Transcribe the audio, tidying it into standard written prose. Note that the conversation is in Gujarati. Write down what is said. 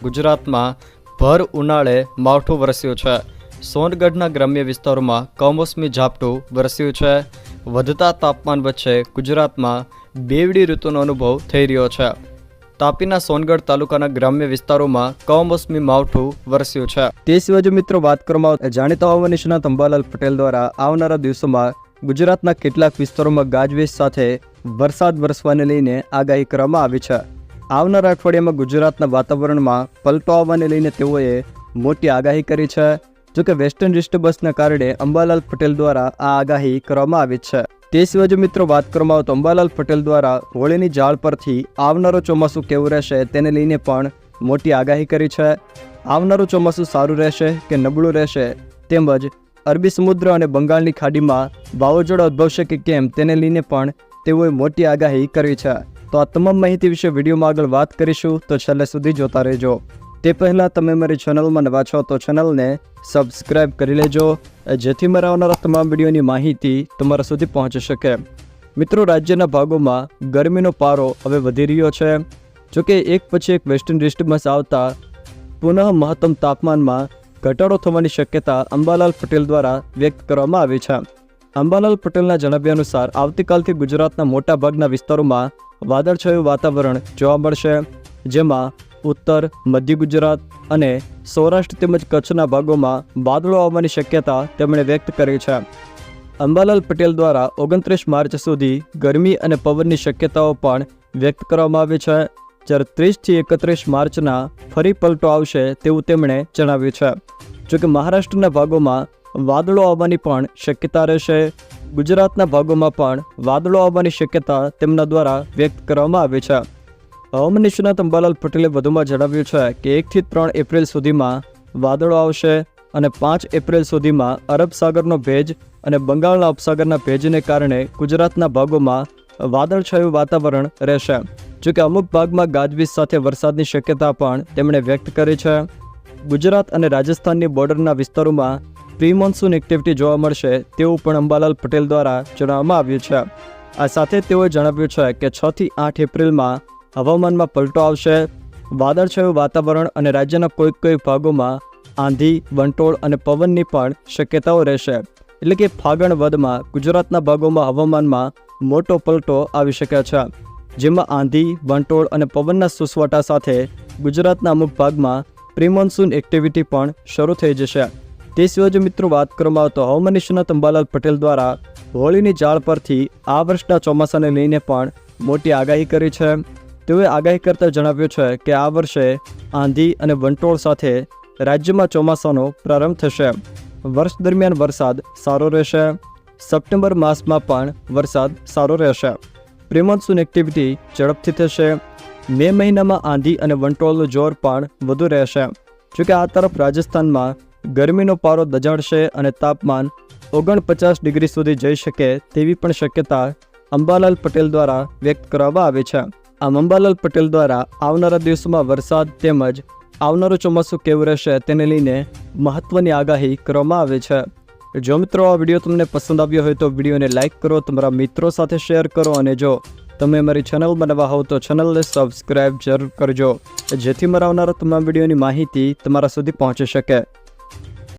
ગુજરાતમાં ભર ઉનાળે માવઠું વરસ્યું છે। સોનગઢના ગ્રામ્ય વિસ્તારોમાં કમોસમી ઝાપટું વરસ્યું છે। વધતા તાપમાન વચ્ચે ગુજરાતમાં બેવડી ઋતુનો અનુભવ થઈ રહ્યો છે। તાપીના સોનગઢ તાલુકાના ગ્રામ્ય વિસ્તારોમાં કમોસમી માવઠું વરસ્યું છે। તે સિવાય મિત્રો વાત કરવામાં જાણીતા હવામાન નિષ્ણાત અંબાલાલ પટેલ દ્વારા આવનારા દિવસોમાં ગુજરાતના કેટલાક વિસ્તારોમાં ગાજવીજ સાથે વરસાદ વરસવાને લઈને આગાહી કરવામાં આવી છે। આવનારા અઠવાડિયામાં ગુજરાતના વાતાવરણમાં પલટો આવવાને લઈને તેઓએ મોટી આગાહી કરી છે। જોકે વેસ્ટર્ન ડિસ્ટર્બન્સના કારણે અંબાલાલ પટેલ દ્વારા આ આગાહી કરવામાં આવી છે। તે સિવાય મિત્રો વાત કરવામાં આવે તો અંબાલાલ પટેલ દ્વારા હોળીની ઝાળ પરથી આવનારો ચોમાસું કેવું રહેશે તેને લઈને પણ મોટી આગાહી કરી છે। આવનારું ચોમાસું સારું રહેશે કે નબળું રહેશે, તેમજ અરબી સમુદ્ર અને બંગાળની ખાડીમાં વાવાઝોડા ઉદ્ભવશે કે કેમ તેને લઈને પણ તેઓએ મોટી આગાહી કરી છે। તો આ તમામ માહિતી વિશે વિડીયોમાં આગળ વાત કરીશું, તો છેલ્લે સુધી જોતા રહેજો। તે પહેલાં તમે મારી ચેનલમાં નવા છો તો ચેનલને સબસ્ક્રાઈબ કરી લેજો, જેથી મારા આવનારા તમામ વિડીયોની માહિતી તમારા સુધી પહોંચી શકે। મિત્રો, રાજ્યના ભાગોમાં ગરમીનો પારો હવે વધી રહ્યો છે। જોકે એક પછી એક વેસ્ટર્ન ડિસ્ટર્બન્સ આવતા પુનઃ મહત્તમ તાપમાનમાં ઘટાડો થવાની શક્યતા અંબાલાલ પટેલ દ્વારા વ્યક્ત કરવામાં આવી છે। અંબાલાલ પટેલના જણાવ્યા અનુસાર આવતીકાલથી ગુજરાતના મોટા ભાગના વિસ્તારોમાં વાદળછાયું વાતાવરણ જોવા મળશે, જેમાં ઉત્તર, મધ્ય ગુજરાત અને સૌરાષ્ટ્ર તેમજ કચ્છના ભાગોમાં વાદળો આવવાની શક્યતા તેમણે વ્યક્ત કરી છે। અંબાલાલ પટેલ દ્વારા 29 માર્ચ સુધી ગરમી અને પવનની શક્યતાઓ પણ વ્યક્ત કરવામાં આવી છે, જ્યારે 30થી 31 માર્ચના ફરી પલટો આવશે તેવું તેમણે જણાવ્યું છે। જોકે મહારાષ્ટ્રના ભાગોમાં વાદળો આવવાની પણ શક્યતા રહેશે। ગુજરાતના ભાગોમાં પણ વાદળો આવવાની શક્યતા તેમના દ્વારા વ્યક્ત કરવામાં આવી છે। હવામાન નિષ્ણાત અંબાલાલ પટેલે વધુમાં જણાવ્યું છે કે 1 થી 3 એપ્રિલ સુધીમાં વાદળો આવશે અને 5 એપ્રિલ સુધીમાં અરબ સાગરનો ભેજ અને બંગાળના ઉપસાગરના ભેજને કારણે ગુજરાતના ભાગોમાં વાદળછાયું વાતાવરણ રહેશે। જોકે અમુક ભાગમાં ગાજવીજ સાથે વરસાદની શક્યતા પણ તેમણે વ્યક્ત કરી છે। ગુજરાત અને રાજસ્થાનની બોર્ડરના વિસ્તારોમાં પ્રી મોન્સૂન એક્ટિવિટી જોવા મળશે તેવું પણ અંબાલાલ પટેલ દ્વારા જણાવવામાં આવ્યું છે। આ સાથે તેઓએ જણાવ્યું છે કે 6 થી 8 એપ્રિલમાં હવામાનમાં પલટો આવશે। વાદળછાયું વાતાવરણ અને રાજ્યના કોઈ ભાગોમાં આંધી, વંટોળ અને પવનની પણ શક્યતાઓ રહેશે। એટલે કે ફાગણ વધમાં ગુજરાતના ભાગોમાં હવામાનમાં મોટો પલટો આવી શકે છે, જેમાં આંધી, વંટોળ અને પવનના સુસવાટા સાથે ગુજરાતના અમુક ભાગમાં પ્રી મોન્સૂન એક્ટિવિટી પણ શરૂ થઈ જશે। તે સિવાય મિત્રો વાત કરવામાં આવે તો હવામાન નિષ્ણાત અંબાલાલ પટેલ દ્વારા હોળીની ઝાળ પરથી આ વર્ષના ચોમાસાને લઈને પણ મોટી આગાહી કરી છે। તેઓએ આગાહી કરતા જણાવ્યું છે કે આ વર્ષે આંધી અને વંટોળ સાથે રાજ્યમાં ચોમાસાનો પ્રારંભ થશે। વર્ષ દરમિયાન વરસાદ સારો રહેશે। સપ્ટેમ્બર માસમાં પણ વરસાદ સારો રહેશે। પ્રી મોન્સૂન એક્ટિવિટી ઝડપથી થશે। મે મહિનામાં આંધી અને વંટોળનું જોર પણ વધુ રહેશે। જોકે આ તરફ રાજસ્થાનમાં ગરમીનો પારો દજાડશે અને તાપમાન 49 ડિગ્રી સુધી જઈ શકે તેવી પણ શક્યતા અંબાલાલ પટેલ દ્વારા વ્યક્ત કરવામાં આવી છે। આમ અંબાલાલ પટેલ દ્વારા આવનારા દિવસોમાં વરસાદ તેમજ આવનારું ચોમાસું કેવું રહેશે તેને લઈને મહત્વની આગાહી કરવામાં આવી છે। જો મિત્રો આ વિડીયો તમને પસંદ આવ્યો હોય તો વિડીયોને લાઇક કરો, તમારા મિત્રો સાથે શેર કરો, અને જો તમે મારી ચેનલમાં નવા હોવ તો ચેનલને સબસ્ક્રાઈબ જરૂર કરજો, જેથી મારા આવનારા તમામ વિડીયોની માહિતી તમારા સુધી પહોંચી શકે।